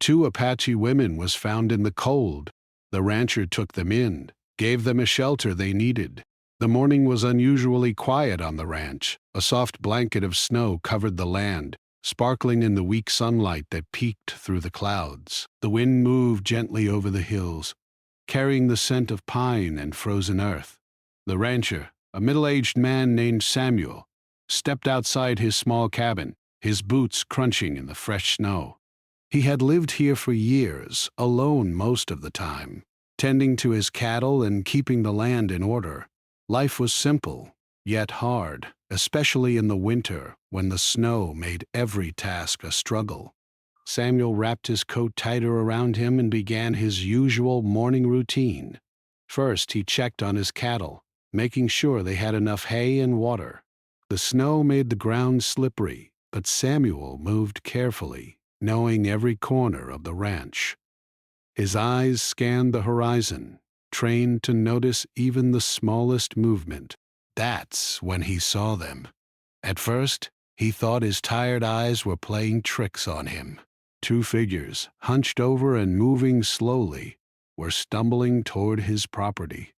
Two Apache women was found in the cold. The rancher took them in, gave them a shelter they needed. The morning was unusually quiet on the ranch. A soft blanket of snow covered the land, sparkling in the weak sunlight that peeked through the clouds. The wind moved gently over the hills, carrying the scent of pine and frozen earth. The rancher, a middle-aged man named Samuel, stepped outside his small cabin, his boots crunching in the fresh snow. He had lived here for years, alone most of the time, tending to his cattle and keeping the land in order. Life was simple, yet hard, especially in the winter when the snow made every task a struggle. Samuel wrapped his coat tighter around him and began his usual morning routine. First, he checked on his cattle, making sure they had enough hay and water. The snow made the ground slippery, but Samuel moved carefully, knowing every corner of the ranch. His eyes scanned the horizon, trained to notice even the smallest movement. That's when he saw them. At first, he thought his tired eyes were playing tricks on him. Two figures, hunched over and moving slowly, were stumbling toward his property.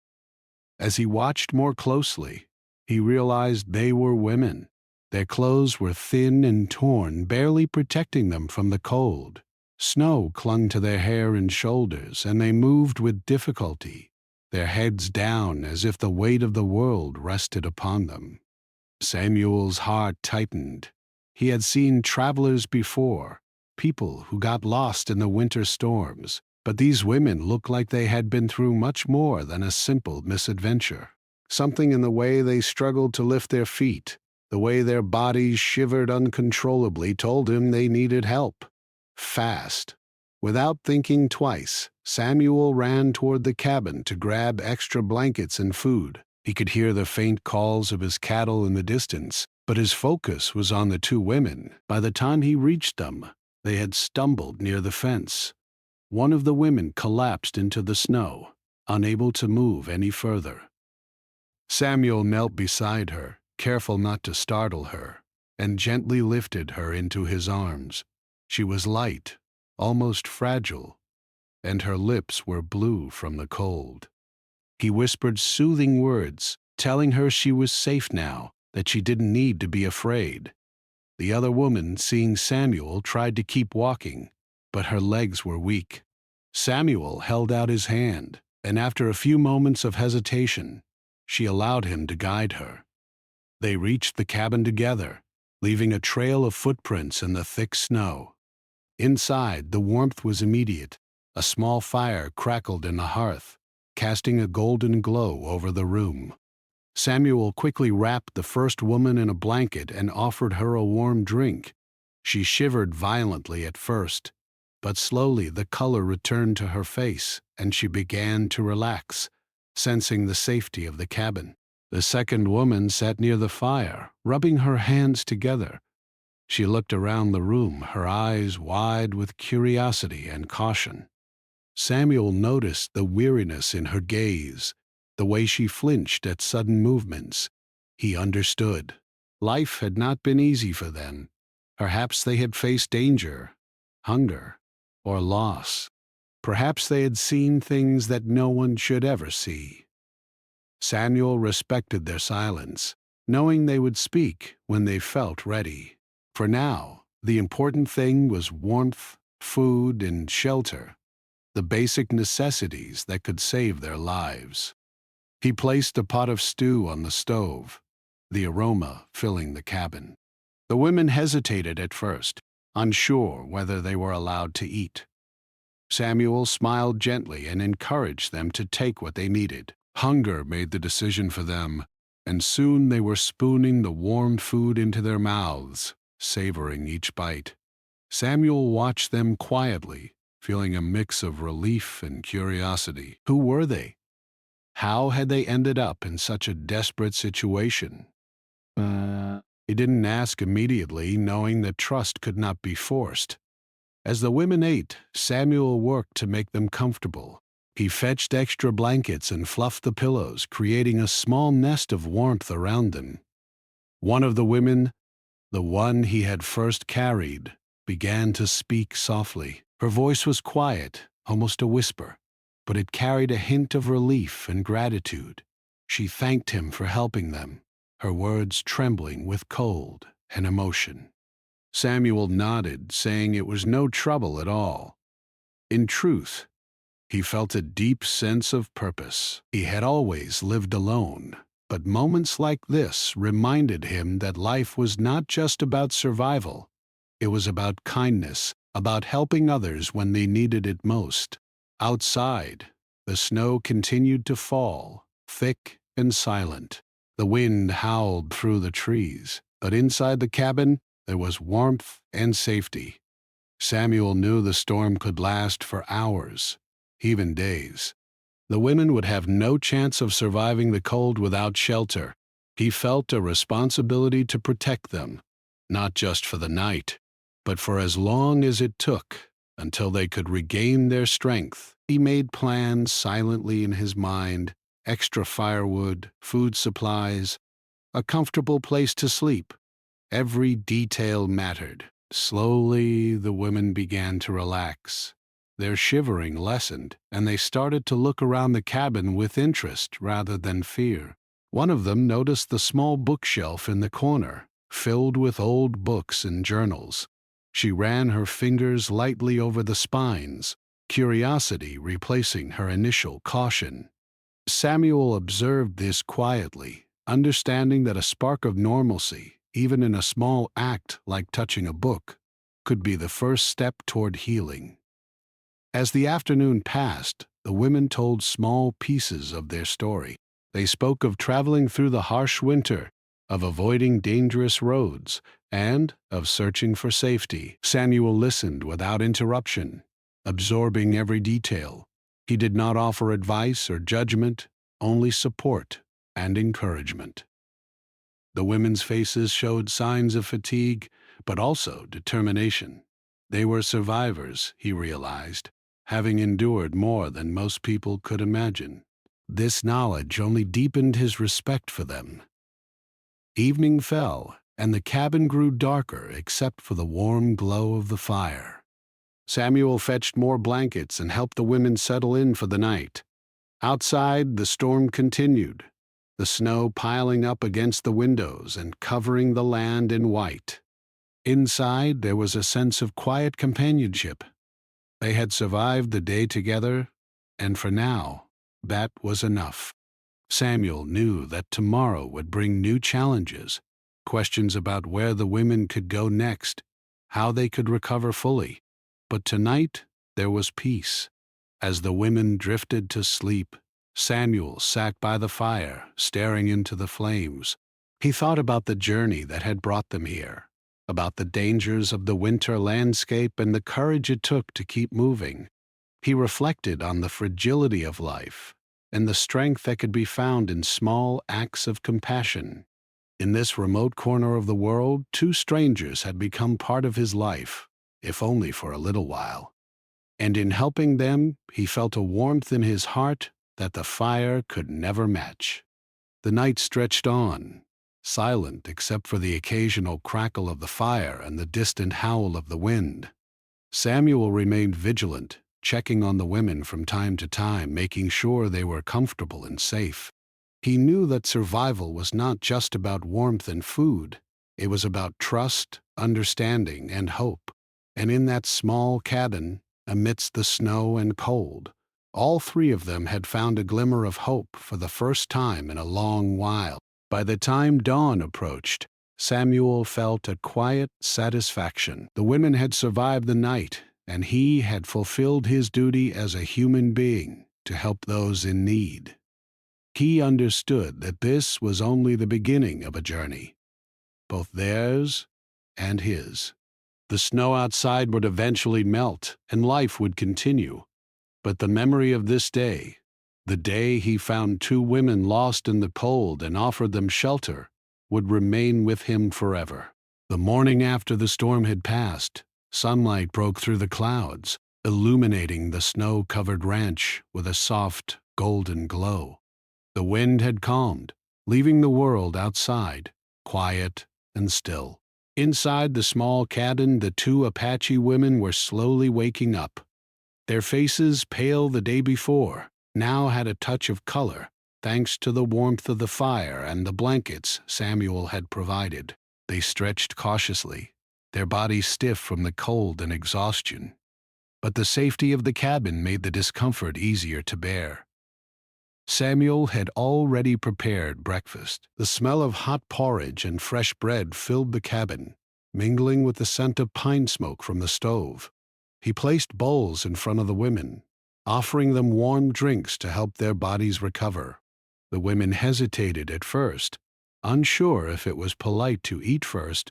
As he watched more closely, he realized they were women. Their clothes were thin and torn, barely protecting them from the cold. Snow clung to their hair and shoulders, and they moved with difficulty, their heads down as if the weight of the world rested upon them. Samuel's heart tightened. He had seen travelers before, people who got lost in the winter storms, but these women looked like they had been through much more than a simple misadventure. Something in the way they struggled to lift their feet, the way their bodies shivered uncontrollably, told him they needed help. Fast. Without thinking twice, Samuel ran toward the cabin to grab extra blankets and food. He could hear the faint calls of his cattle in the distance, but his focus was on the two women. By the time he reached them, they had stumbled near the fence. One of the women collapsed into the snow, unable to move any further. Samuel knelt beside her, careful not to startle her, and gently lifted her into his arms. She was light, almost fragile, and her lips were blue from the cold. He whispered soothing words, telling her she was safe now, that she didn't need to be afraid. The other woman, seeing Samuel, tried to keep walking, but her legs were weak. Samuel held out his hand, and after a few moments of hesitation, she allowed him to guide her. They reached the cabin together, leaving a trail of footprints in the thick snow. Inside, the warmth was immediate. A small fire crackled in the hearth, casting a golden glow over the room. Samuel quickly wrapped the first woman in a blanket and offered her a warm drink. She shivered violently at first, but slowly the color returned to her face, and she began to relax, sensing the safety of the cabin. The second woman sat near the fire, rubbing her hands together. She looked around the room, her eyes wide with curiosity and caution. Samuel noticed the weariness in her gaze, the way she flinched at sudden movements. He understood. Life had not been easy for them. Perhaps they had faced danger, hunger, or loss. Perhaps they had seen things that no one should ever see. Samuel respected their silence, knowing they would speak when they felt ready. For now, the important thing was warmth, food, and shelter, the basic necessities that could save their lives. He placed a pot of stew on the stove, the aroma filling the cabin. The women hesitated at first, unsure whether they were allowed to eat. Samuel smiled gently and encouraged them to take what they needed. Hunger made the decision for them, and soon they were spooning the warm food into their mouths, savoring each bite. Samuel watched them quietly, feeling a mix of relief and curiosity. Who were they? How had they ended up in such a desperate situation? He didn't ask immediately, knowing that trust could not be forced. As the women ate, Samuel worked to make them comfortable. He fetched extra blankets and fluffed the pillows, creating a small nest of warmth around them. One of the women, the one he had first carried, began to speak softly. Her voice was quiet, almost a whisper, but it carried a hint of relief and gratitude. She thanked him for helping them, her words trembling with cold and emotion. Samuel nodded, saying it was no trouble at all. In truth, he felt a deep sense of purpose. He had always lived alone, but moments like this reminded him that life was not just about survival. It was about kindness, about helping others when they needed it most. Outside, the snow continued to fall, thick and silent. The wind howled through the trees, but inside the cabin there was warmth and safety. Samuel knew the storm could last for hours, even days. The women would have no chance of surviving the cold without shelter. He felt a responsibility to protect them, not just for the night, but for as long as it took until they could regain their strength. He made plans silently in his mind: extra firewood, food supplies, a comfortable place to sleep. Every detail mattered. Slowly, the women began to relax. Their shivering lessened, and they started to look around the cabin with interest rather than fear. One of them noticed the small bookshelf in the corner, filled with old books and journals. She ran her fingers lightly over the spines, curiosity replacing her initial caution. Samuel observed this quietly, understanding that a spark of normalcy, even in a small act like touching a book, could be the first step toward healing. As the afternoon passed, the women told small pieces of their story. They spoke of traveling through the harsh winter, of avoiding dangerous roads, and of searching for safety. Samuel listened without interruption, absorbing every detail. He did not offer advice or judgment, only support and encouragement. The women's faces showed signs of fatigue, but also determination. They were survivors, he realized, having endured more than most people could imagine. This knowledge only deepened his respect for them. Evening fell, and the cabin grew darker except for the warm glow of the fire. Samuel fetched more blankets and helped the women settle in for the night. Outside, the storm continued, the snow piling up against the windows and covering the land in white. Inside, there was a sense of quiet companionship. They had survived the day together, and for now, that was enough. Samuel knew that tomorrow would bring new challenges, questions about where the women could go next, how they could recover fully. But tonight, there was peace. As the women drifted to sleep, Samuel sat by the fire, staring into the flames. He thought about the journey that had brought them here, about the dangers of the winter landscape and the courage it took to keep moving. He reflected on the fragility of life and the strength that could be found in small acts of compassion. In this remote corner of the world, two strangers had become part of his life, if only for a little while. And in helping them, he felt a warmth in his heart that the fire could never match. The night stretched on, silent except for the occasional crackle of the fire and the distant howl of the wind. Samuel remained vigilant, checking on the women from time to time, making sure they were comfortable and safe. He knew that survival was not just about warmth and food. It was about trust, understanding, and hope. And in that small cabin, amidst the snow and cold, all three of them had found a glimmer of hope for the first time in a long while. By the time dawn approached, Samuel felt a quiet satisfaction. The women had survived the night, and he had fulfilled his duty as a human being to help those in need. He understood that this was only the beginning of a journey, both theirs and his. The snow outside would eventually melt, and life would continue. But the memory of this day, the day he found two women lost in the cold and offered them shelter, would remain with him forever. The morning after the storm had passed, sunlight broke through the clouds, illuminating the snow-covered ranch with a soft, golden glow. The wind had calmed, leaving the world outside, quiet and still. Inside the small cabin, the two Apache women were slowly waking up. Their faces, pale the day before, now had a touch of color, thanks to the warmth of the fire and the blankets Samuel had provided. They stretched cautiously, their bodies stiff from the cold and exhaustion. But the safety of the cabin made the discomfort easier to bear. Samuel had already prepared breakfast. The smell of hot porridge and fresh bread filled the cabin, mingling with the scent of pine smoke from the stove. He placed bowls in front of the women, offering them warm drinks to help their bodies recover. The women hesitated at first, unsure if it was polite to eat first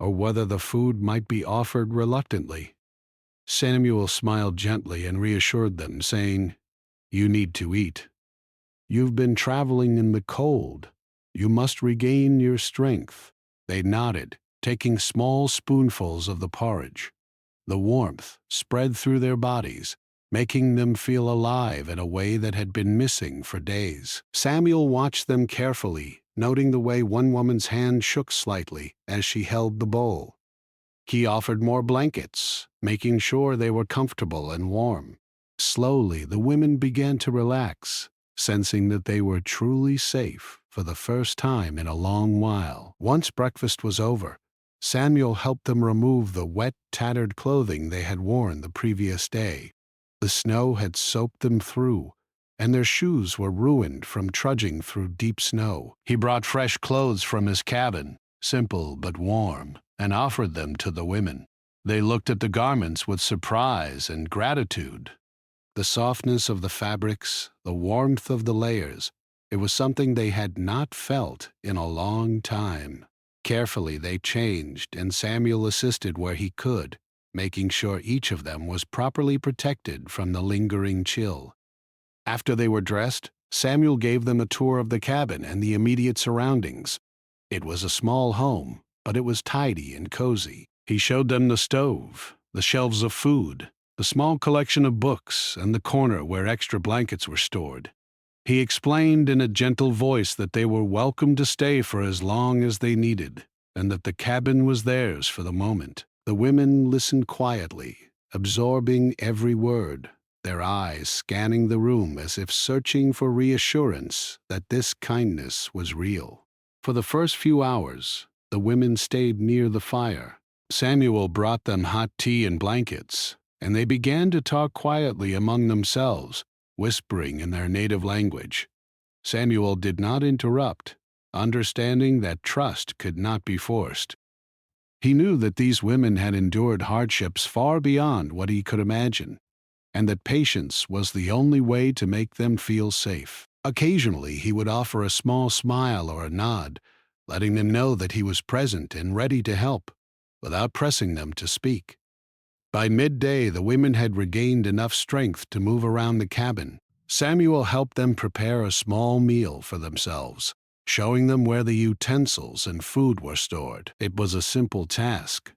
or whether the food might be offered reluctantly. Samuel smiled gently and reassured them, saying, "You need to eat. You've been traveling in the cold. You must regain your strength." They nodded, taking small spoonfuls of the porridge. The warmth spread through their bodies, making them feel alive in a way that had been missing for days. Samuel watched them carefully, noting the way one woman's hand shook slightly as she held the bowl. He offered more blankets, making sure they were comfortable and warm. Slowly, the women began to relax, sensing that they were truly safe for the first time in a long while. Once breakfast was over, Samuel helped them remove the wet, tattered clothing they had worn the previous day. The snow had soaked them through, and their shoes were ruined from trudging through deep snow. He brought fresh clothes from his cabin, simple but warm, and offered them to the women. They looked at the garments with surprise and gratitude. The softness of the fabrics, the warmth of the layers, it was something they had not felt in a long time. Carefully they changed, and Samuel assisted where he could, making sure each of them was properly protected from the lingering chill. After they were dressed, Samuel gave them a tour of the cabin and the immediate surroundings. It was a small home, but it was tidy and cozy. He showed them the stove, the shelves of food, the small collection of books, and the corner where extra blankets were stored. He explained in a gentle voice that they were welcome to stay for as long as they needed, and that the cabin was theirs for the moment. The women listened quietly, absorbing every word, their eyes scanning the room as if searching for reassurance that this kindness was real. For the first few hours, the women stayed near the fire. Samuel brought them hot tea and blankets, and they began to talk quietly among themselves, whispering in their native language. Samuel did not interrupt, understanding that trust could not be forced. He knew that these women had endured hardships far beyond what he could imagine, and that patience was the only way to make them feel safe. Occasionally, he would offer a small smile or a nod, letting them know that he was present and ready to help, without pressing them to speak. By midday, the women had regained enough strength to move around the cabin. Samuel helped them prepare a small meal for themselves, showing them where the utensils and food were stored. It was a simple task,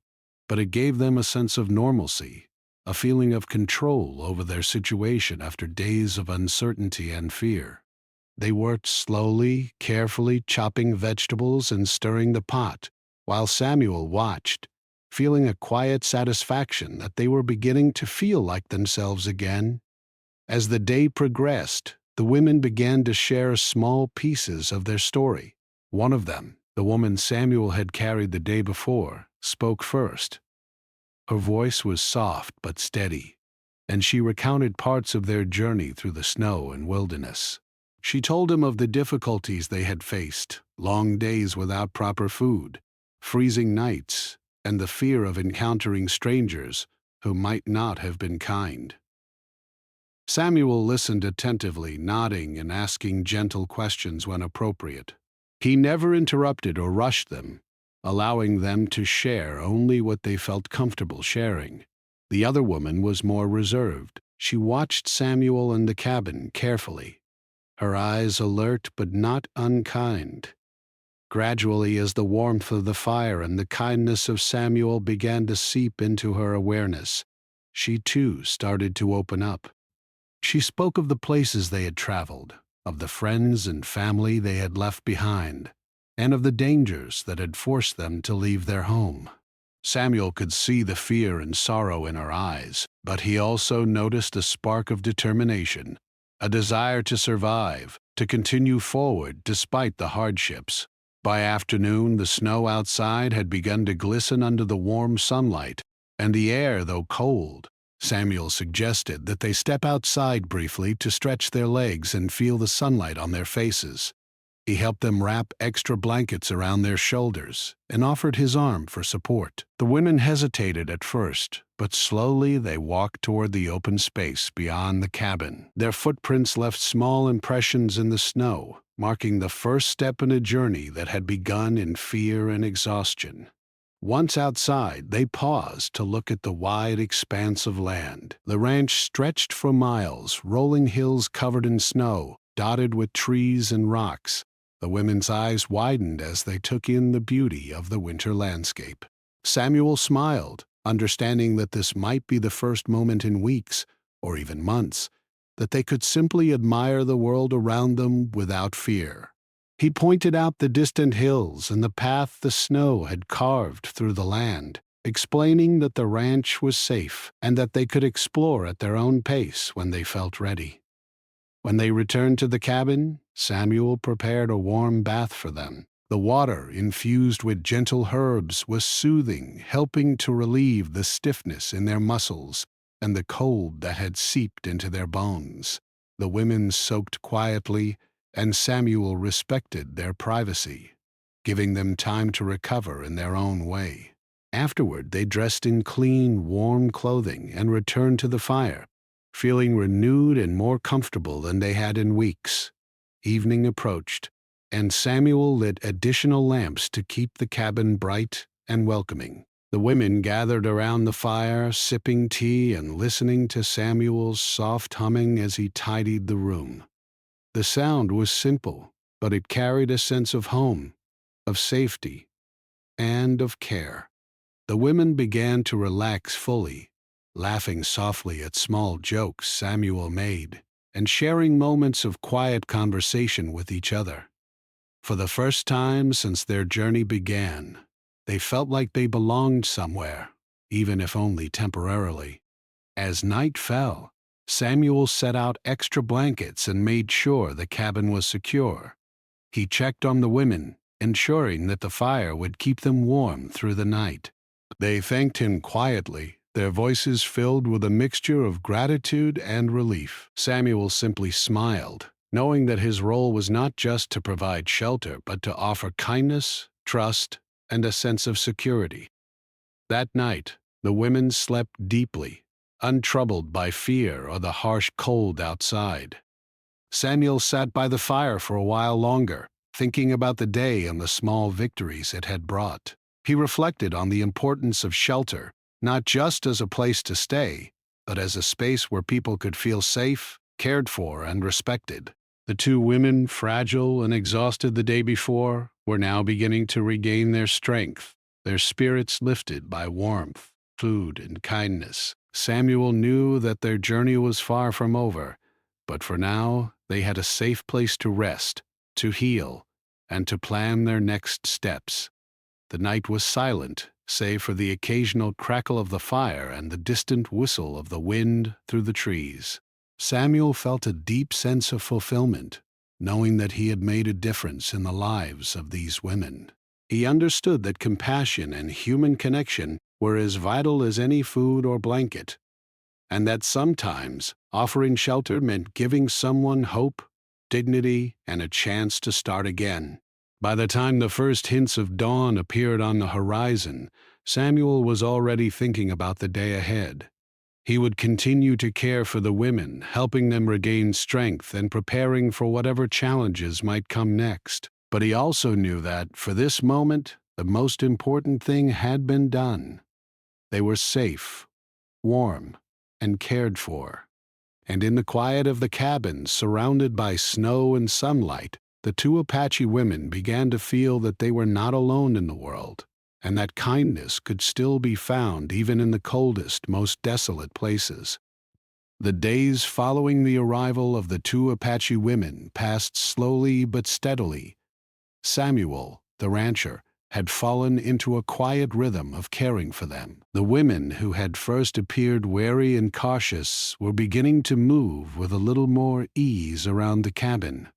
but it gave them a sense of normalcy, a feeling of control over their situation after days of uncertainty and fear. They worked slowly, carefully chopping vegetables and stirring the pot, while Samuel watched, feeling a quiet satisfaction that they were beginning to feel like themselves again. As the day progressed, the women began to share small pieces of their story. One of them, the woman Samuel had carried the day before, spoke first. Her voice was soft but steady, and she recounted parts of their journey through the snow and wilderness. She told him of the difficulties they had faced, long days without proper food, freezing nights, and the fear of encountering strangers who might not have been kind. Samuel listened attentively, nodding and asking gentle questions when appropriate. He never interrupted or rushed them, allowing them to share only what they felt comfortable sharing. The other woman was more reserved. She watched Samuel and the cabin carefully, her eyes alert but not unkind. Gradually, as the warmth of the fire and the kindness of Samuel began to seep into her awareness, she too started to open up. She spoke of the places they had traveled, of the friends and family they had left behind, and of the dangers that had forced them to leave their home. Samuel could see the fear and sorrow in her eyes, but he also noticed a spark of determination, a desire to survive, to continue forward despite the hardships. By afternoon, the snow outside had begun to glisten under the warm sunlight, and the air, though cold, Samuel suggested that they step outside briefly to stretch their legs and feel the sunlight on their faces. He helped them wrap extra blankets around their shoulders and offered his arm for support. The women hesitated at first, but slowly they walked toward the open space beyond the cabin. Their footprints left small impressions in the snow, marking the first step in a journey that had begun in fear and exhaustion. Once outside, they paused to look at the wide expanse of land. The ranch stretched for miles, rolling hills covered in snow, dotted with trees and rocks. The women's eyes widened as they took in the beauty of the winter landscape. Samuel smiled, understanding that this might be the first moment in weeks, or even months, that they could simply admire the world around them without fear. He pointed out the distant hills and the path the snow had carved through the land, explaining that the ranch was safe and that they could explore at their own pace when they felt ready. When they returned to the cabin, Samuel prepared a warm bath for them. The water, infused with gentle herbs, was soothing, helping to relieve the stiffness in their muscles and the cold that had seeped into their bones. The women soaked quietly, and Samuel respected their privacy, giving them time to recover in their own way. Afterward, they dressed in clean, warm clothing and returned to the fire, feeling renewed and more comfortable than they had in weeks. Evening approached, and Samuel lit additional lamps to keep the cabin bright and welcoming. The women gathered around the fire, sipping tea and listening to Samuel's soft humming as he tidied the room. The sound was simple, but it carried a sense of home, of safety, and of care. The women began to relax fully, laughing softly at small jokes Samuel made, and sharing moments of quiet conversation with each other. For the first time since their journey began, they felt like they belonged somewhere, even if only temporarily. As night fell, Samuel set out extra blankets and made sure the cabin was secure. He checked on the women, ensuring that the fire would keep them warm through the night. They thanked him quietly, their voices filled with a mixture of gratitude and relief. Samuel simply smiled, knowing that his role was not just to provide shelter, but to offer kindness, trust, and a sense of security. That night, the women slept deeply, untroubled by fear or the harsh cold outside. Samuel sat by the fire for a while longer, thinking about the day and the small victories it had brought. He reflected on the importance of shelter, not just as a place to stay, but as a space where people could feel safe, cared for, and respected. The two women, fragile and exhausted the day before, were now beginning to regain their strength, their spirits lifted by warmth, food, and kindness. Samuel knew that their journey was far from over, but for now they had a safe place to rest, to heal, and to plan their next steps. The night was silent, save for the occasional crackle of the fire and the distant whistle of the wind through the trees. Samuel felt a deep sense of fulfillment, knowing that he had made a difference in the lives of these women. He understood that compassion and human connection were as vital as any food or blanket, and that sometimes offering shelter meant giving someone hope, dignity, and a chance to start again. By the time the first hints of dawn appeared on the horizon, Samuel was already thinking about the day ahead. He would continue to care for the women, helping them regain strength and preparing for whatever challenges might come next. But he also knew that, for this moment, the most important thing had been done. They were safe, warm, and cared for. And in the quiet of the cabin, surrounded by snow and sunlight, the two Apache women began to feel that they were not alone in the world, and that kindness could still be found even in the coldest, most desolate places. The days following the arrival of the two Apache women passed slowly but steadily. Samuel, the rancher, had fallen into a quiet rhythm of caring for them. The women who had first appeared wary and cautious were beginning to move with a little more ease around the cabin.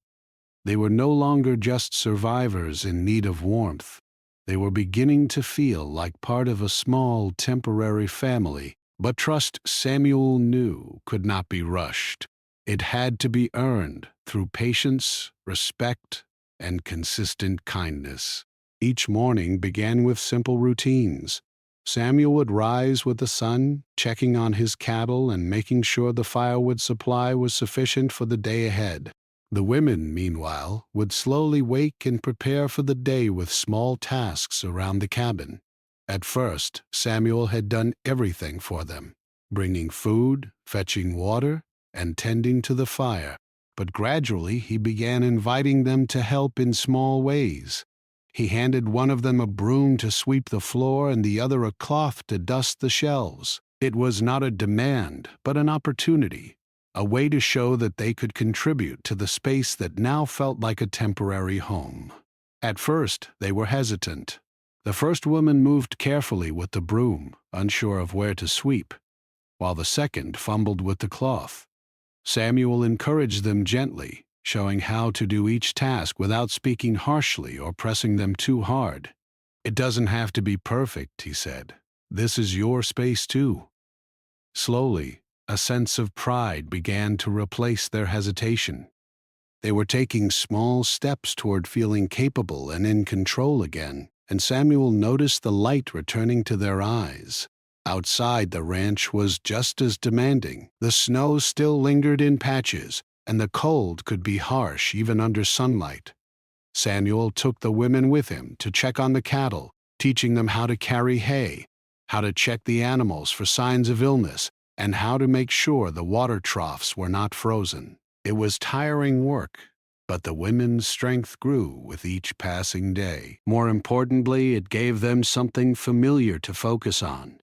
They were no longer just survivors in need of warmth. They were beginning to feel like part of a small, temporary family. But trust, Samuel knew, could not be rushed. It had to be earned through patience, respect, and consistent kindness. Each morning began with simple routines. Samuel would rise with the sun, checking on his cattle and making sure the firewood supply was sufficient for the day ahead. The women, meanwhile, would slowly wake and prepare for the day with small tasks around the cabin. At first, Samuel had done everything for them, bringing food, fetching water, and tending to the fire. But gradually he began inviting them to help in small ways. He handed one of them a broom to sweep the floor and the other a cloth to dust the shelves. It was not a demand, but an opportunity, a way to show that they could contribute to the space that now felt like a temporary home. At first, they were hesitant. The first woman moved carefully with the broom, unsure of where to sweep, while the second fumbled with the cloth. Samuel encouraged them gently, showing how to do each task without speaking harshly or pressing them too hard. "It doesn't have to be perfect," he said. "This is your space too." Slowly, a sense of pride began to replace their hesitation. They were taking small steps toward feeling capable and in control again, and Samuel noticed the light returning to their eyes. Outside, the ranch was just as demanding. The snow still lingered in patches, and the cold could be harsh even under sunlight. Samuel took the women with him to check on the cattle, teaching them how to carry hay, how to check the animals for signs of illness, and how to make sure the water troughs were not frozen. It was tiring work, but the women's strength grew with each passing day. More importantly, it gave them something familiar to focus on,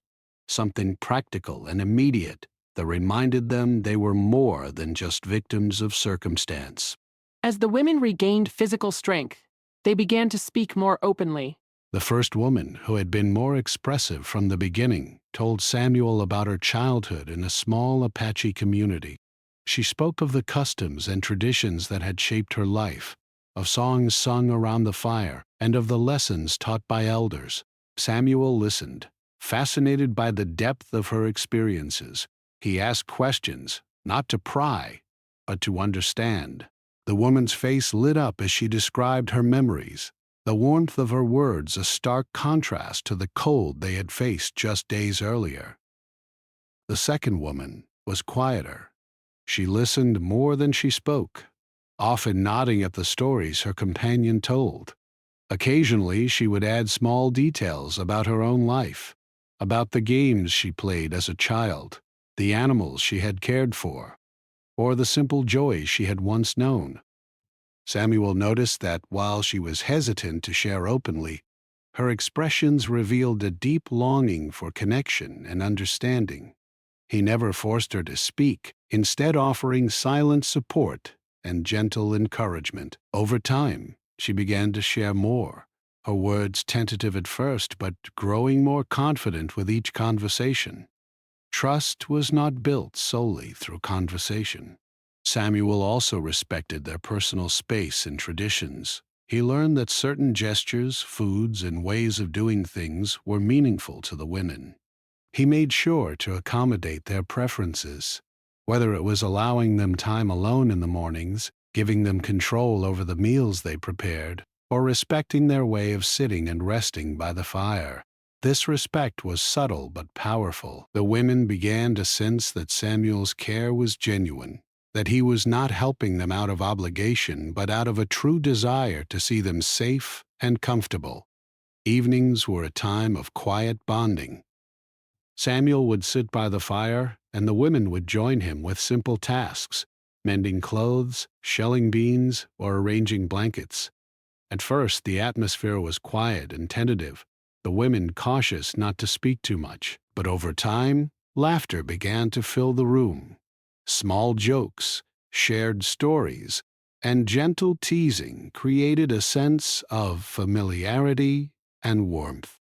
something practical and immediate that reminded them they were more than just victims of circumstance. As the women regained physical strength, they began to speak more openly. The first woman, who had been more expressive from the beginning, told Samuel about her childhood in a small Apache community. She spoke of the customs and traditions that had shaped her life, of songs sung around the fire, and of the lessons taught by elders. Samuel listened, fascinated by the depth of her experiences. He asked questions, not to pry, but to understand. The woman's face lit up as she described her memories, the warmth of her words a stark contrast to the cold they had faced just days earlier. The second woman was quieter. She listened more than she spoke, often nodding at the stories her companion told. Occasionally, she would add small details about her own life, about the games she played as a child, the animals she had cared for, or the simple joys she had once known. Samuel noticed that while she was hesitant to share openly, her expressions revealed a deep longing for connection and understanding. He never forced her to speak, instead offering silent support and gentle encouragement. Over time, she began to share more, her words tentative at first, but growing more confident with each conversation. Trust was not built solely through conversation. Samuel also respected their personal space and traditions. He learned that certain gestures, foods, and ways of doing things were meaningful to the women. He made sure to accommodate their preferences, whether it was allowing them time alone in the mornings, giving them control over the meals they prepared, or respecting their way of sitting and resting by the fire. This respect was subtle but powerful. The women began to sense that Samuel's care was genuine, that he was not helping them out of obligation, but out of a true desire to see them safe and comfortable. Evenings were a time of quiet bonding. Samuel would sit by the fire, and the women would join him with simple tasks, mending clothes, shelling beans, or arranging blankets. At first, the atmosphere was quiet and tentative, the women cautious not to speak too much. But over time, laughter began to fill the room. Small jokes, shared stories, and gentle teasing created a sense of familiarity and warmth.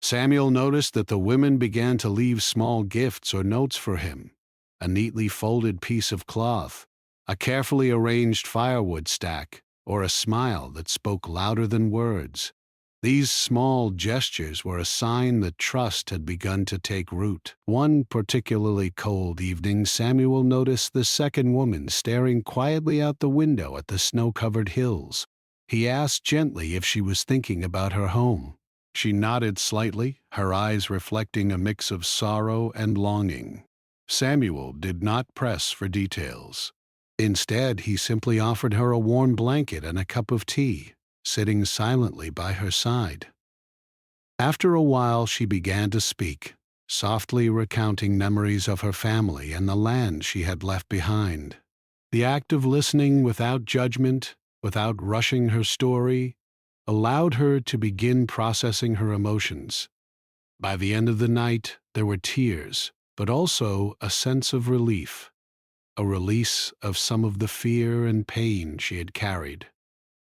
Samuel noticed that the women began to leave small gifts or notes for him: a neatly folded piece of cloth, a carefully arranged firewood stack, or a smile that spoke louder than words. These small gestures were a sign that trust had begun to take root. One particularly cold evening, Samuel noticed the second woman staring quietly out the window at the snow-covered hills. He asked gently if she was thinking about her home. She nodded slightly, her eyes reflecting a mix of sorrow and longing. Samuel did not press for details. Instead, he simply offered her a warm blanket and a cup of tea, sitting silently by her side. After a while, she began to speak, softly recounting memories of her family and the land she had left behind. The act of listening without judgment, without rushing her story, allowed her to begin processing her emotions. By the end of the night, there were tears, but also a sense of relief, a release of some of the fear and pain she had carried.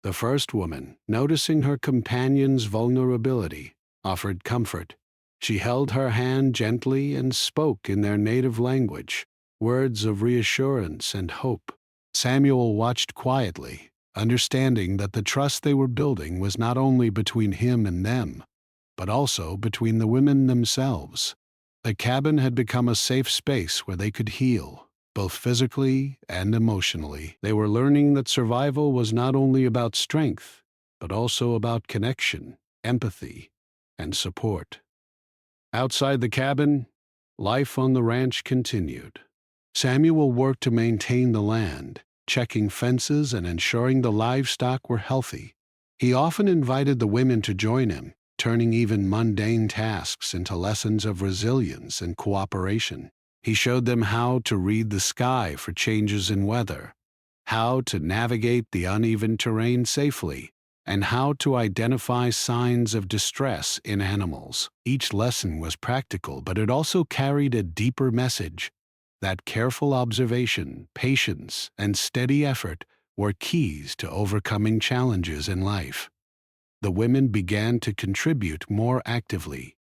The first woman, noticing her companion's vulnerability, offered comfort. She held her hand gently and spoke in their native language, words of reassurance and hope. Samuel watched quietly, understanding that the trust they were building was not only between him and them, but also between the women themselves. The cabin had become a safe space where they could heal, both physically and emotionally. They were learning that survival was not only about strength, but also about connection, empathy, and support. Outside the cabin, life on the ranch continued. Samuel worked to maintain the land, checking fences and ensuring the livestock were healthy. He often invited the women to join him, turning even mundane tasks into lessons of resilience and cooperation. He showed them how to read the sky for changes in weather, how to navigate the uneven terrain safely, and how to identify signs of distress in animals. Each lesson was practical, but it also carried a deeper message: that careful observation, patience, and steady effort were keys to overcoming challenges in life. The women began to contribute more actively.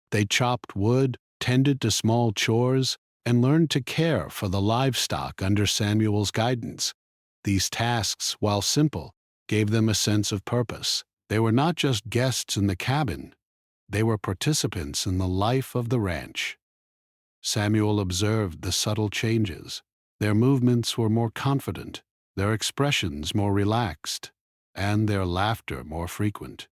They chopped wood, tended to small chores, and learned to care for the livestock under Samuel's guidance. These tasks, while simple, gave them a sense of purpose. They were not just guests in the cabin, they were participants in the life of the ranch. Samuel observed the subtle changes. Their movements were more confident, their expressions more relaxed, and their laughter more frequent.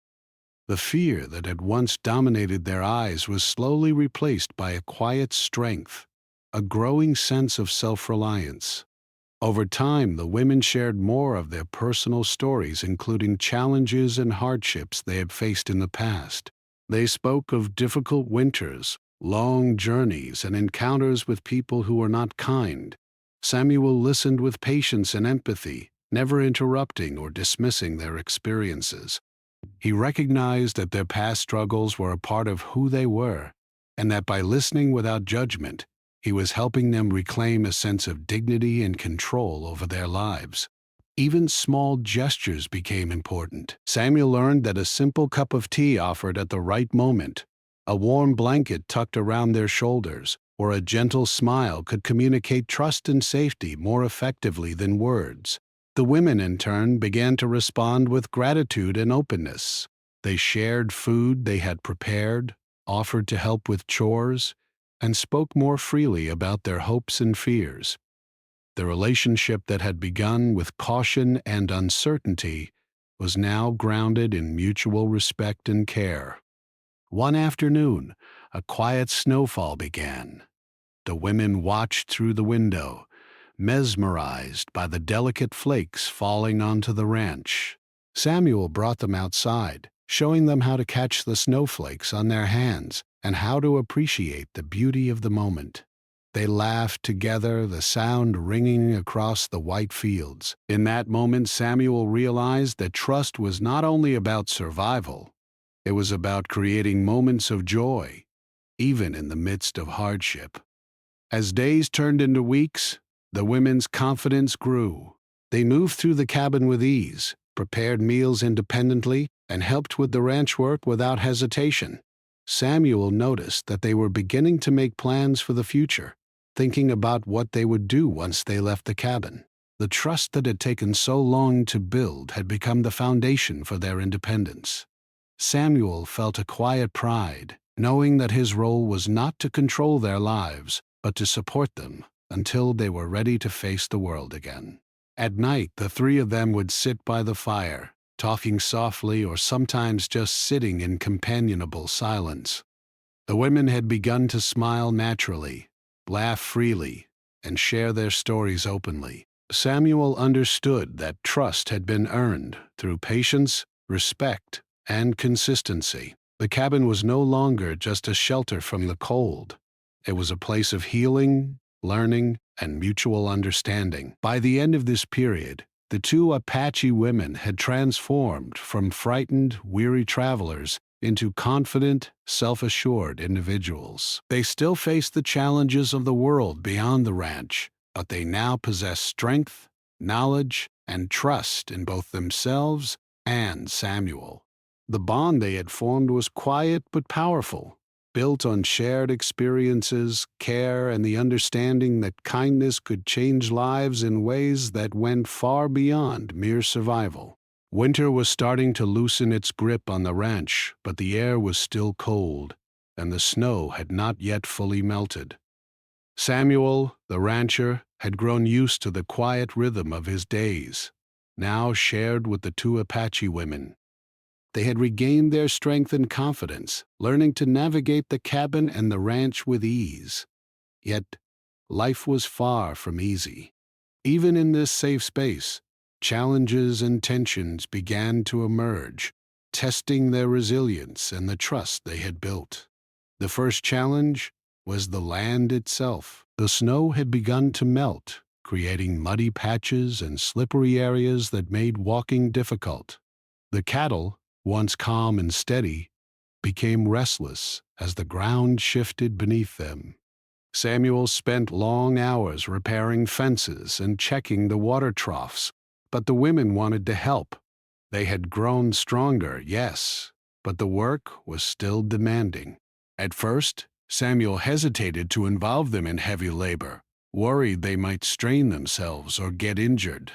The fear that had once dominated their eyes was slowly replaced by a quiet strength, a growing sense of self-reliance. Over time, the women shared more of their personal stories, including challenges and hardships they had faced in the past. They spoke of difficult winters, long journeys, and encounters with people who were not kind. Samuel listened with patience and empathy, never interrupting or dismissing their experiences. He recognized that their past struggles were a part of who they were, and that by listening without judgment, he was helping them reclaim a sense of dignity and control over their lives. Even small gestures became important. Samuel learned that a simple cup of tea offered at the right moment, a warm blanket tucked around their shoulders, or a gentle smile could communicate trust and safety more effectively than words. The women, in turn, began to respond with gratitude and openness. They shared food they had prepared, offered to help with chores, and spoke more freely about their hopes and fears. The relationship that had begun with caution and uncertainty was now grounded in mutual respect and care. One afternoon, a quiet snowfall began. The women watched through the window, mesmerized by the delicate flakes falling onto the ranch. Samuel brought them outside, showing them how to catch the snowflakes on their hands and how to appreciate the beauty of the moment. They laughed together, the sound ringing across the white fields. In that moment, Samuel realized that trust was not only about survival, it was about creating moments of joy, even in the midst of hardship. As days turned into weeks, the women's confidence grew. They moved through the cabin with ease, prepared meals independently, and helped with the ranch work without hesitation. Samuel noticed that they were beginning to make plans for the future, thinking about what they would do once they left the cabin. The trust that had taken so long to build had become the foundation for their independence. Samuel felt a quiet pride, knowing that his role was not to control their lives, but to support them until they were ready to face the world again. At night, the three of them would sit by the fire, talking softly or sometimes just sitting in companionable silence. The women had begun to smile naturally, laugh freely, and share their stories openly. Samuel understood that trust had been earned through patience, respect, and consistency. The cabin was no longer just a shelter from the cold. It was a place of healing, learning, and mutual understanding. By the end of this period, the two Apache women had transformed from frightened, weary travelers into confident, self-assured individuals. They still faced the challenges of the world beyond the ranch, but they now possessed strength, knowledge, and trust in both themselves and Samuel. The bond they had formed was quiet but powerful, built on shared experiences, care, and the understanding that kindness could change lives in ways that went far beyond mere survival. Winter was starting to loosen its grip on the ranch, but the air was still cold, and the snow had not yet fully melted. Samuel, the rancher, had grown used to the quiet rhythm of his days, now shared with the two Apache women. They had regained their strength and confidence, learning to navigate the cabin and the ranch with ease. Yet, life was far from easy. Even in this safe space, challenges and tensions began to emerge, testing their resilience and the trust they had built. The first challenge was the land itself. The snow had begun to melt, creating muddy patches and slippery areas that made walking difficult. The cattle, once calm and steady, became restless as the ground shifted beneath them. Samuel spent long hours repairing fences and checking the water troughs, but the women wanted to help. They had grown stronger, yes, but the work was still demanding. At first, Samuel hesitated to involve them in heavy labor, worried they might strain themselves or get injured.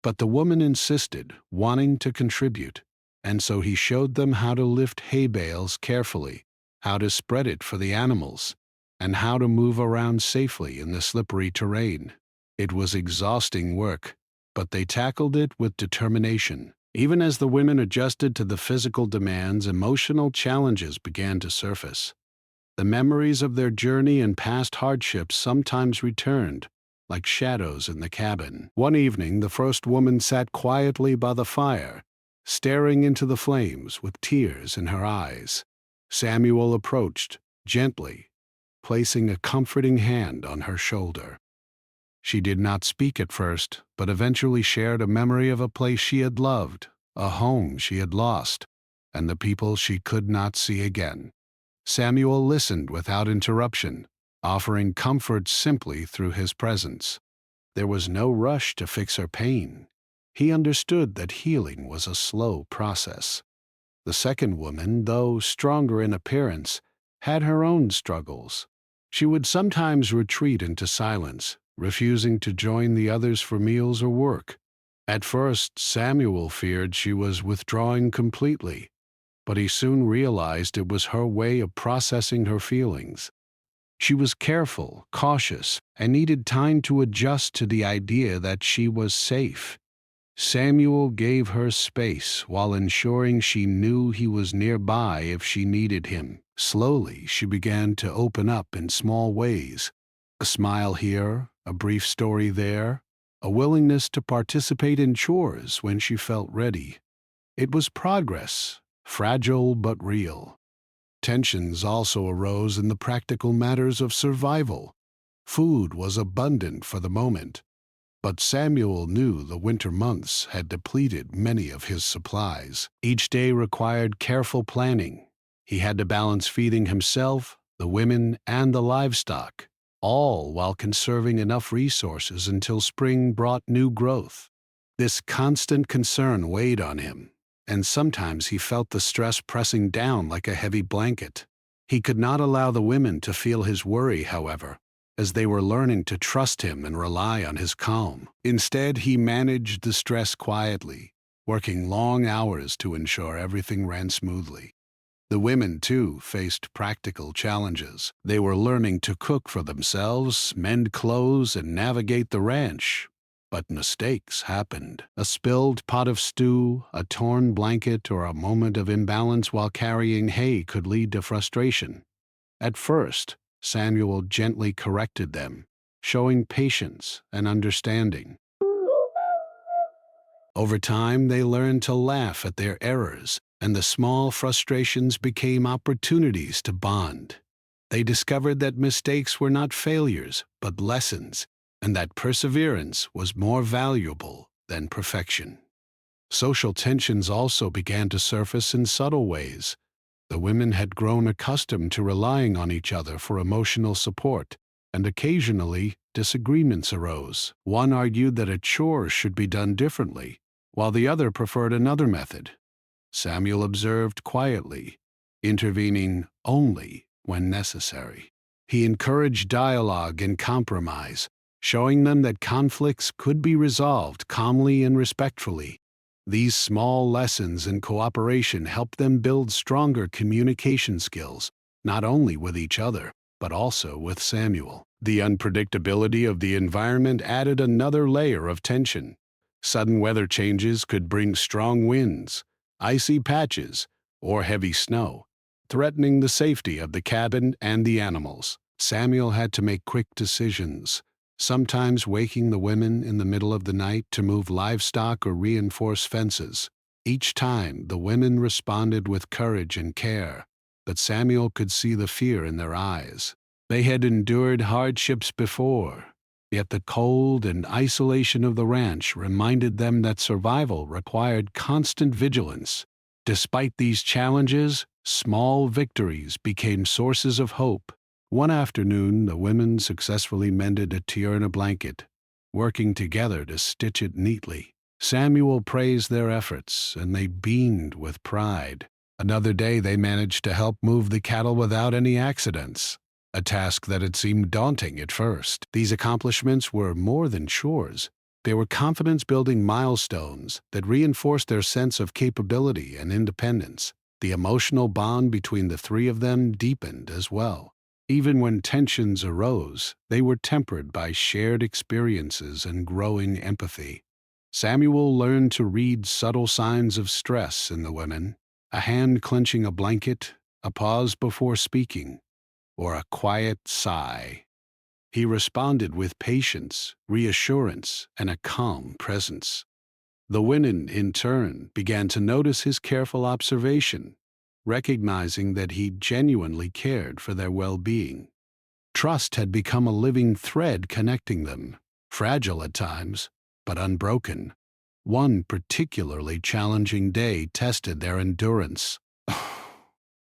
But the woman insisted, wanting to contribute, and so he showed them how to lift hay bales carefully, how to spread it for the animals, and how to move around safely in the slippery terrain. It was exhausting work, but they tackled it with determination. Even as the women adjusted to the physical demands, emotional challenges began to surface. The memories of their journey and past hardships sometimes returned, like shadows in the cabin. One evening, the first woman sat quietly by the fire, staring into the flames with tears in her eyes. Samuel approached, gently, placing a comforting hand on her shoulder. She did not speak at first, but eventually shared a memory of a place she had loved, a home she had lost, and the people she could not see again. Samuel listened without interruption, offering comfort simply through his presence. There was no rush to fix her pain. He understood that healing was a slow process. The second woman, though stronger in appearance, had her own struggles. She would sometimes retreat into silence, refusing to join the others for meals or work. At first, Samuel feared she was withdrawing completely, but he soon realized it was her way of processing her feelings. She was careful, cautious, and needed time to adjust to the idea that she was safe. Samuel gave her space while ensuring she knew he was nearby if she needed him. Slowly, she began to open up in small ways. A smile here, a brief story there, a willingness to participate in chores when she felt ready. It was progress, fragile but real. Tensions also arose in the practical matters of survival. Food was abundant for the moment, but Samuel knew the winter months had depleted many of his supplies. Each day required careful planning. He had to balance feeding himself, the women, and the livestock, all while conserving enough resources until spring brought new growth. This constant concern weighed on him, and sometimes he felt the stress pressing down like a heavy blanket. He could not allow the women to feel his worry, however, as they were learning to trust him and rely on his calm. Instead, he managed the stress quietly, working long hours to ensure everything ran smoothly. The women, too, faced practical challenges. They were learning to cook for themselves, mend clothes, and navigate the ranch. But mistakes happened. A spilled pot of stew, a torn blanket, or a moment of imbalance while carrying hay could lead to frustration. At first, Samuel gently corrected them, showing patience and understanding. Over time, they learned to laugh at their errors, and the small frustrations became opportunities to bond. They discovered that mistakes were not failures, but lessons, and that perseverance was more valuable than perfection. Social tensions also began to surface in subtle ways. The women had grown accustomed to relying on each other for emotional support, and occasionally disagreements arose. One argued that a chore should be done differently, while the other preferred another method. Samuel observed quietly, intervening only when necessary. He encouraged dialogue and compromise, showing them that conflicts could be resolved calmly and respectfully. These small lessons in cooperation helped them build stronger communication skills, not only with each other, but also with Samuel. The unpredictability of the environment added another layer of tension. Sudden weather changes could bring strong winds, icy patches, or heavy snow, threatening the safety of the cabin and the animals. Samuel had to make quick decisions, sometimes waking the women in the middle of the night to move livestock or reinforce fences. Each time, the women responded with courage and care, but Samuel could see the fear in their eyes. They had endured hardships before, yet the cold and isolation of the ranch reminded them that survival required constant vigilance. Despite these challenges, small victories became sources of hope. One afternoon, the women successfully mended a tear in a blanket, working together to stitch it neatly. Samuel praised their efforts, and they beamed with pride. Another day, they managed to help move the cattle without any accidents, a task that had seemed daunting at first. These accomplishments were more than chores. They were confidence-building milestones that reinforced their sense of capability and independence. The emotional bond between the three of them deepened as well. Even when tensions arose, they were tempered by shared experiences and growing empathy. Samuel learned to read subtle signs of stress in the women, a hand clenching a blanket, a pause before speaking, or a quiet sigh. He responded with patience, reassurance, and a calm presence. The women, in turn, began to notice his careful observation, recognizing that he genuinely cared for their well-being. Trust had become a living thread connecting them, fragile at times, but unbroken. One particularly challenging day tested their endurance.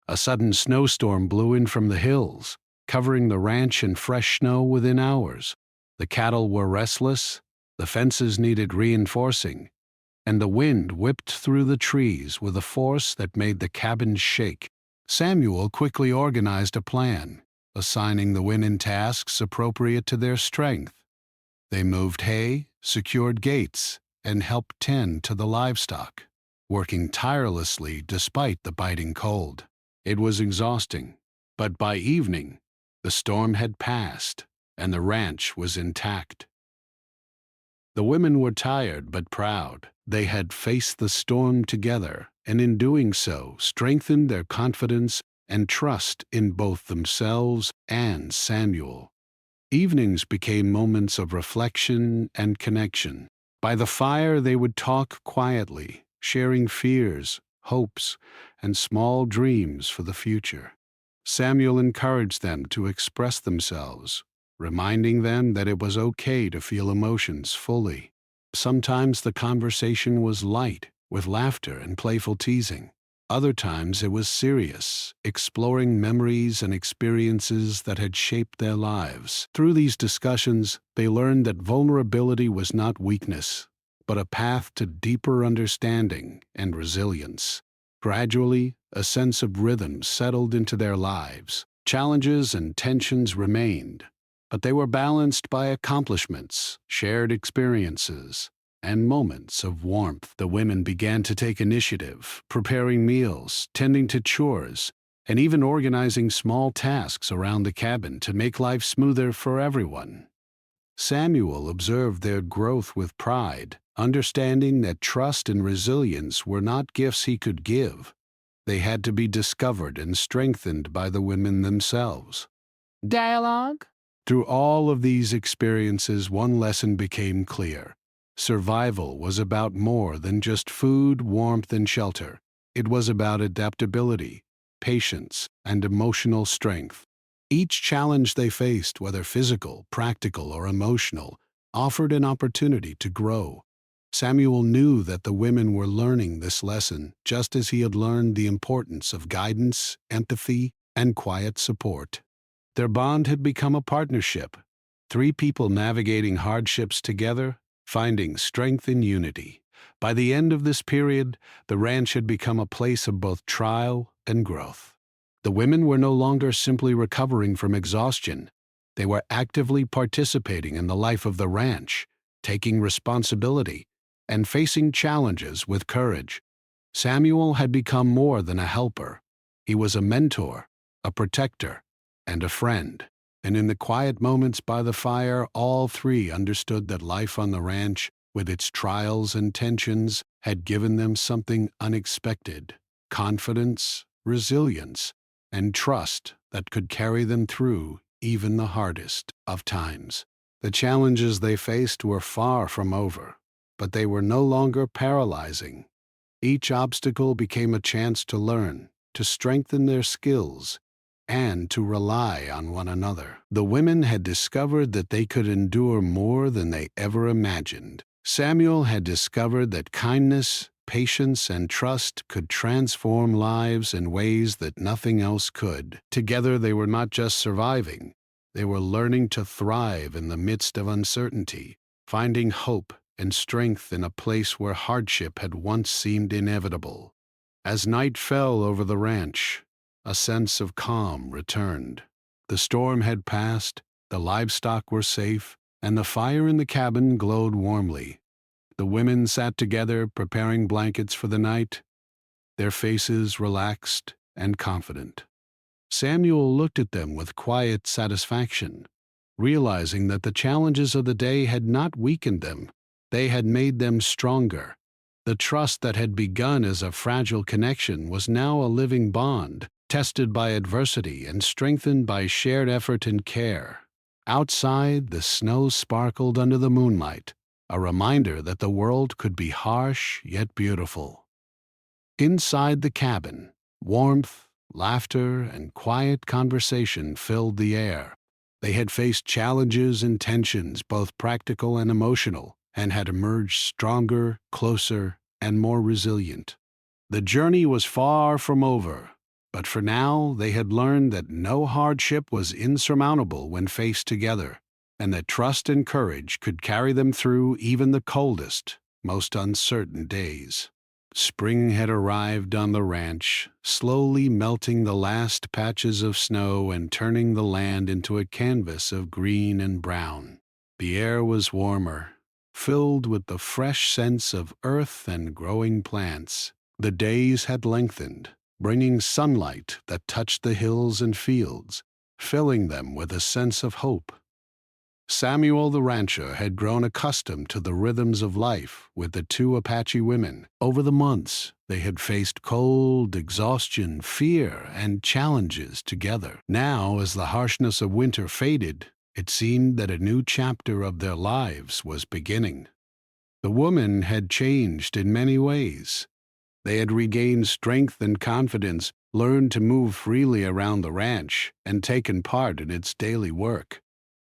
A sudden snowstorm blew in from the hills, covering the ranch in fresh snow within hours. The cattle were restless, the fences needed reinforcing, and the wind whipped through the trees with a force that made the cabin shake. Samuel quickly organized a plan, assigning the women tasks appropriate to their strength. They moved hay, secured gates, and helped tend to the livestock, working tirelessly despite the biting cold. It was exhausting, but by evening, the storm had passed, and the ranch was intact. The women were tired but proud. They had faced the storm together, and in doing so, strengthened their confidence and trust in both themselves and Samuel. Evenings became moments of reflection and connection. By the fire, they would talk quietly, sharing fears, hopes, and small dreams for the future. Samuel encouraged them to express themselves, reminding them that it was okay to feel emotions fully. Sometimes the conversation was light, with laughter and playful teasing. Other times it was serious, exploring memories and experiences that had shaped their lives. Through these discussions, they learned that vulnerability was not weakness, but a path to deeper understanding and resilience. Gradually, a sense of rhythm settled into their lives. Challenges and tensions remained, but they were balanced by accomplishments, shared experiences, and moments of warmth. The women began to take initiative, preparing meals, tending to chores, and even organizing small tasks around the cabin to make life smoother for everyone. Samuel observed their growth with pride, understanding that trust and resilience were not gifts he could give. They had to be discovered and strengthened by the women themselves. Dialogue? Through all of these experiences, one lesson became clear. Survival was about more than just food, warmth, and shelter. It was about adaptability, patience, and emotional strength. Each challenge they faced, whether physical, practical, or emotional, offered an opportunity to grow. Samuel knew that the women were learning this lesson just as he had learned the importance of guidance, empathy, and quiet support. Their bond had become a partnership, three people navigating hardships together, finding strength in unity. By the end of this period, the ranch had become a place of both trial and growth. The women were no longer simply recovering from exhaustion. They were actively participating in the life of the ranch, taking responsibility, and facing challenges with courage. Samuel had become more than a helper. He was a mentor, a protector, and a friend. And in the quiet moments by the fire, all three understood that life on the ranch, with its trials and tensions, had given them something unexpected: confidence, resilience, and trust that could carry them through even the hardest of times. The challenges they faced were far from over, but they were no longer paralyzing. Each obstacle became a chance to learn, to strengthen their skills, and to rely on one another. The women had discovered that they could endure more than they ever imagined. Samuel had discovered that kindness, patience, and trust could transform lives in ways that nothing else could. Together, they were not just surviving, they were learning to thrive in the midst of uncertainty, finding hope and strength in a place where hardship had once seemed inevitable. As night fell over the ranch, a sense of calm returned. The storm had passed, the livestock were safe, and the fire in the cabin glowed warmly. The women sat together, preparing blankets for the night, their faces relaxed and confident. Samuel looked at them with quiet satisfaction, realizing that the challenges of the day had not weakened them, they had made them stronger. The trust that had begun as a fragile connection was now a living bond, tested by adversity and strengthened by shared effort and care. Outside, the snow sparkled under the moonlight, a reminder that the world could be harsh yet beautiful. Inside the cabin, warmth, laughter, and quiet conversation filled the air. They had faced challenges and tensions, both practical and emotional, and had emerged stronger, closer, and more resilient. The journey was far from over, but for now they had learned that no hardship was insurmountable when faced together, and that trust and courage could carry them through even the coldest, most uncertain days. Spring had arrived on the ranch, slowly melting the last patches of snow and turning the land into a canvas of green and brown. The air was warmer, filled with the fresh scents of earth and growing plants. The days had lengthened, bringing sunlight that touched the hills and fields, filling them with a sense of hope. Samuel the rancher had grown accustomed to the rhythms of life with the two Apache women. Over the months, they had faced cold, exhaustion, fear, and challenges together. Now, as the harshness of winter faded, it seemed that a new chapter of their lives was beginning. The women had changed in many ways. They had regained strength and confidence, learned to move freely around the ranch, and taken part in its daily work.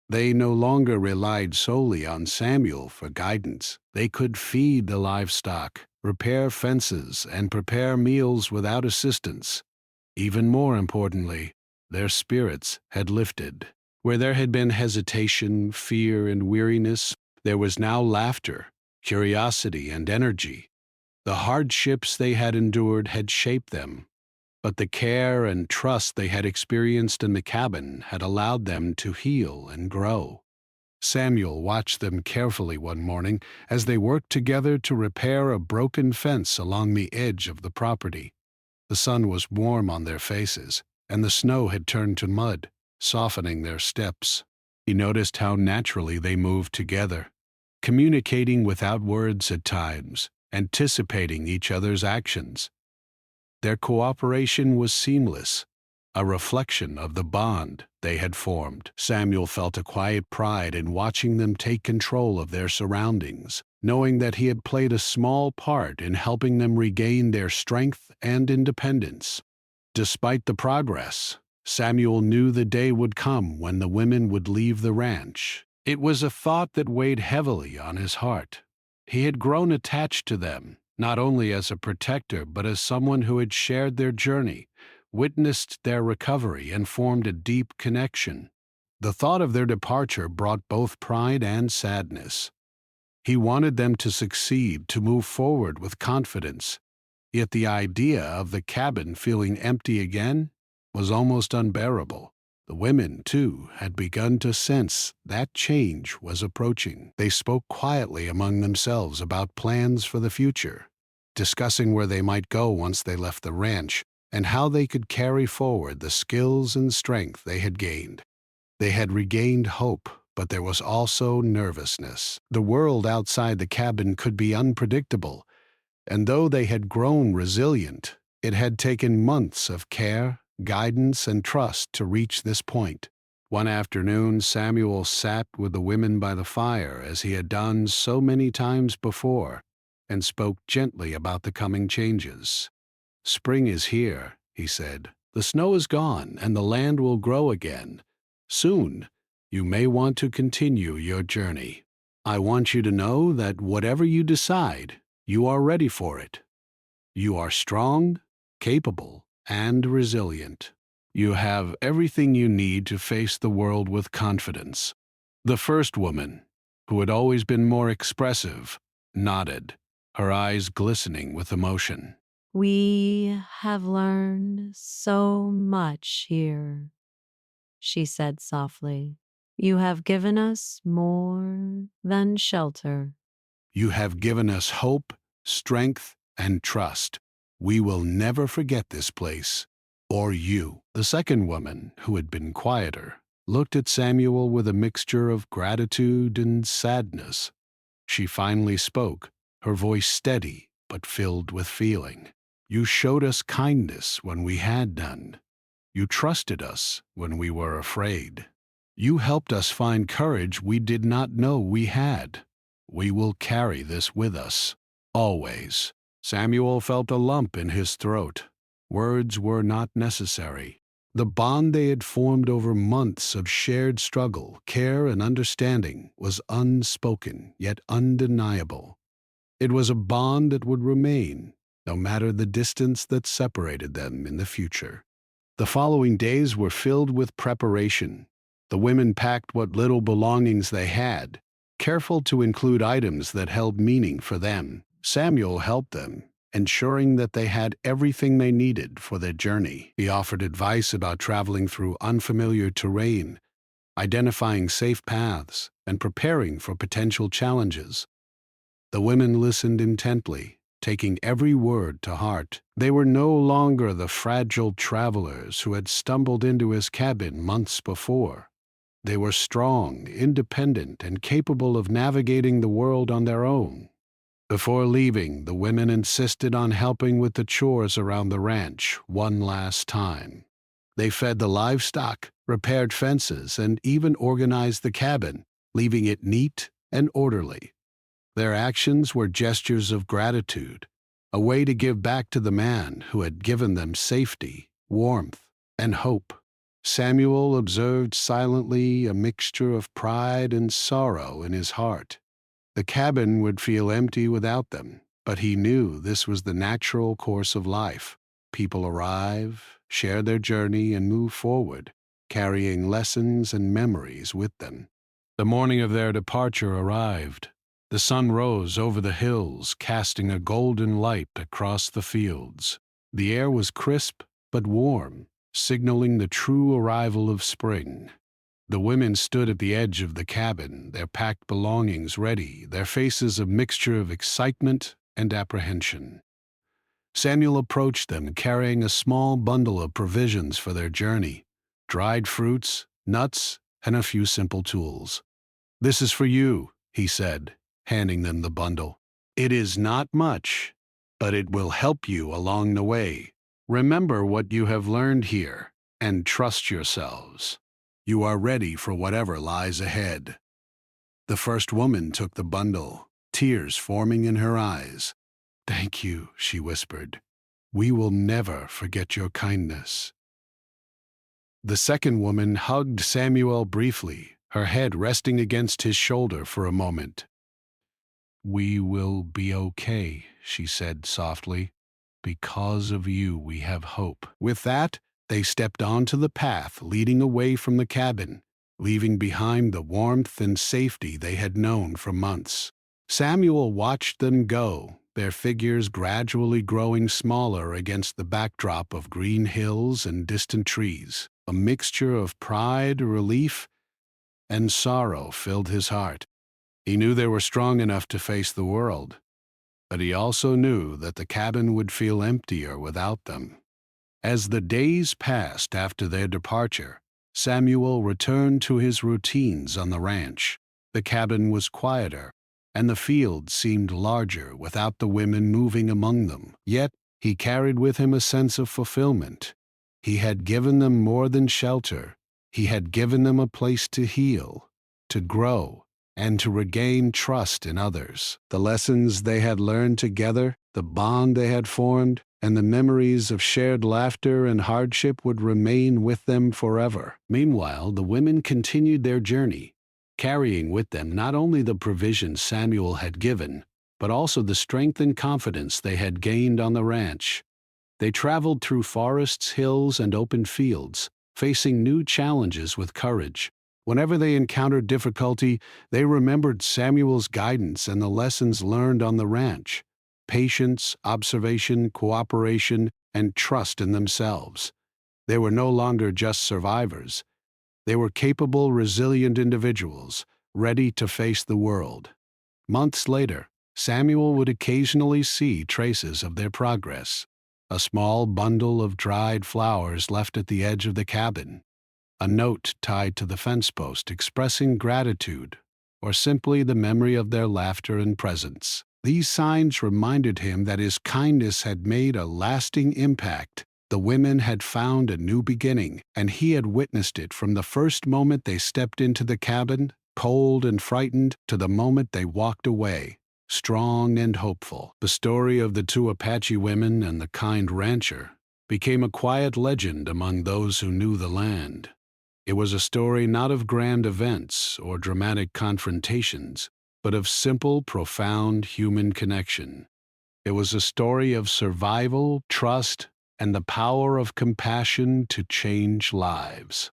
They no longer relied solely on Samuel for guidance. They could feed the livestock, repair fences, and prepare meals without assistance. Even more importantly, their spirits had lifted. Where there had been hesitation, fear, and weariness, there was now laughter, curiosity, and energy. The hardships they had endured had shaped them, but the care and trust they had experienced in the cabin had allowed them to heal and grow. Samuel watched them carefully one morning as they worked together to repair a broken fence along the edge of the property. The sun was warm on their faces, and the snow had turned to mud, softening their steps. He noticed how naturally they moved together, communicating without words at times, anticipating each other's actions. Their cooperation was seamless, a reflection of the bond they had formed. Samuel felt a quiet pride in watching them take control of their surroundings, knowing that he had played a small part in helping them regain their strength and independence. Despite the progress, Samuel knew the day would come when the women would leave the ranch. It was a thought that weighed heavily on his heart. He had grown attached to them, not only as a protector but as someone who had shared their journey, witnessed their recovery, and formed a deep connection. The thought of their departure brought both pride and sadness. He wanted them to succeed, to move forward with confidence, yet the idea of the cabin feeling empty again was almost unbearable. The women, too, had begun to sense that change was approaching. They spoke quietly among themselves about plans for the future, discussing where they might go once they left the ranch and how they could carry forward the skills and strength they had gained. They had regained hope, but there was also nervousness. The world outside the cabin could be unpredictable, and though they had grown resilient, it had taken months of care, guidance, and trust to reach this point. One afternoon, Samuel sat with the women by the fire as he had done so many times before, and spoke gently about the coming changes. "Spring is here," he said. "The snow is gone, and the land will grow again. Soon, you may want to continue your journey. I want you to know that whatever you decide, you are ready for it. You are strong, capable, and resilient. You have everything you need to face the world with confidence." The first woman, who had always been more expressive, nodded, her eyes glistening with emotion. "We have learned so much here," she said softly. "You have given us more than shelter." "You have given us hope, strength, and trust. We will never forget this place, or you." The second woman, who had been quieter, looked at Samuel with a mixture of gratitude and sadness. She finally spoke, her voice steady but filled with feeling. "You showed us kindness when we had none. You trusted us when we were afraid. You helped us find courage we did not know we had. We will carry this with us, always." Samuel felt a lump in his throat. Words were not necessary. The bond they had formed over months of shared struggle, care, and understanding was unspoken yet undeniable. It was a bond that would remain, no matter the distance that separated them in the future. The following days were filled with preparation. The women packed what little belongings they had, careful to include items that held meaning for them. Samuel helped them, ensuring that they had everything they needed for their journey. He offered advice about traveling through unfamiliar terrain, identifying safe paths, and preparing for potential challenges. The women listened intently, taking every word to heart. They were no longer the fragile travelers who had stumbled into his cabin months before. They were strong, independent, and capable of navigating the world on their own. Before leaving, the women insisted on helping with the chores around the ranch one last time. They fed the livestock, repaired fences, and even organized the cabin, leaving it neat and orderly. Their actions were gestures of gratitude, a way to give back to the man who had given them safety, warmth, and hope. Samuel observed silently, a mixture of pride and sorrow in his heart. The cabin would feel empty without them, but he knew this was the natural course of life. People arrive, share their journey, and move forward, carrying lessons and memories with them. The morning of their departure arrived. The sun rose over the hills, casting a golden light across the fields. The air was crisp but warm, signaling the true arrival of spring. The women stood at the edge of the cabin, their packed belongings ready, their faces a mixture of excitement and apprehension. Samuel approached them, carrying a small bundle of provisions for their journey: dried fruits, nuts, and a few simple tools. "This is for you," he said, handing them the bundle. "It is not much, but it will help you along the way. Remember what you have learned here, and trust yourselves. You are ready for whatever lies ahead." The first woman took the bundle, tears forming in her eyes. "Thank you," she whispered. "We will never forget your kindness." The second woman hugged Samuel briefly, her head resting against his shoulder for a moment. "We will be okay," she said softly. "Because of you, we have hope." With that, they stepped onto the path leading away from the cabin, leaving behind the warmth and safety they had known for months. Samuel watched them go, their figures gradually growing smaller against the backdrop of green hills and distant trees. A mixture of pride, relief, and sorrow filled his heart. He knew they were strong enough to face the world, but he also knew that the cabin would feel emptier without them. As the days passed after their departure, Samuel returned to his routines on the ranch. The cabin was quieter, and the fields seemed larger without the women moving among them. Yet he carried with him a sense of fulfillment. He had given them more than shelter. He had given them a place to heal, to grow, and to regain trust in others. The lessons they had learned together, the bond they had formed, and the memories of shared laughter and hardship would remain with them forever. Meanwhile, the women continued their journey, carrying with them not only the provisions Samuel had given, but also the strength and confidence they had gained on the ranch. They traveled through forests, hills, and open fields, facing new challenges with courage. Whenever they encountered difficulty, they remembered Samuel's guidance and the lessons learned on the ranch: patience, observation, cooperation, and trust in themselves. They were no longer just survivors. They were capable, resilient individuals, ready to face the world. Months later, Samuel would occasionally see traces of their progress: a small bundle of dried flowers left at the edge of the cabin, a note tied to the fence post expressing gratitude, or simply the memory of their laughter and presence. These signs reminded him that his kindness had made a lasting impact. The women had found a new beginning, and he had witnessed it from the first moment they stepped into the cabin, cold and frightened, to the moment they walked away, strong and hopeful. The story of the two Apache women and the kind rancher became a quiet legend among those who knew the land. It was a story not of grand events or dramatic confrontations, but of simple, profound human connection. It was a story of survival, trust, and the power of compassion to change lives.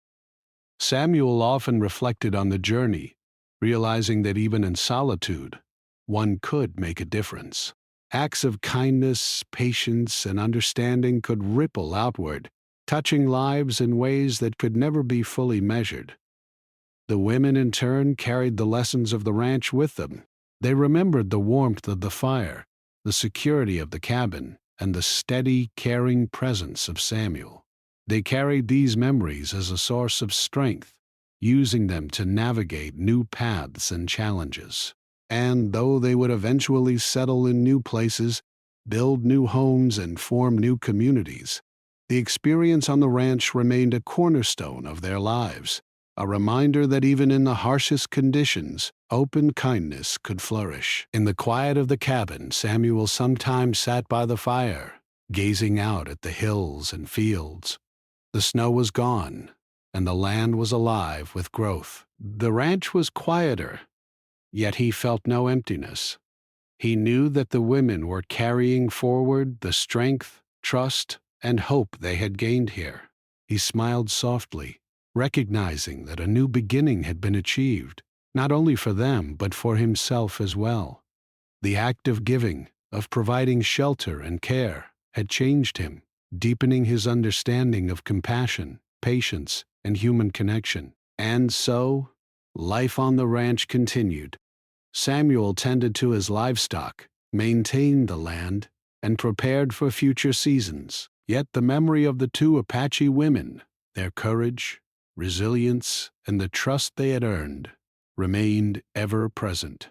Samuel often reflected on the journey, realizing that even in solitude, one could make a difference. Acts of kindness, patience, and understanding could ripple outward, touching lives in ways that could never be fully measured. The women, in turn, carried the lessons of the ranch with them. They remembered the warmth of the fire, the security of the cabin, and the steady, caring presence of Samuel. They carried these memories as a source of strength, using them to navigate new paths and challenges. And though they would eventually settle in new places, build new homes, and form new communities, the experience on the ranch remained a cornerstone of their lives, a reminder that even in the harshest conditions, open kindness could flourish. In the quiet of the cabin, Samuel sometimes sat by the fire, gazing out at the hills and fields. The snow was gone, and the land was alive with growth. The ranch was quieter, yet he felt no emptiness. He knew that the women were carrying forward the strength, trust, and hope they had gained here. He smiled softly, recognizing that a new beginning had been achieved. not only for them, but for himself as well. The act of giving, of providing shelter and care, had changed him, deepening his understanding of compassion, patience, and human connection. And so, life on the ranch continued. Samuel tended to his livestock, maintained the land, and prepared for future seasons. Yet the memory of the two Apache women, their courage, resilience, and the trust they had earned, remained ever present.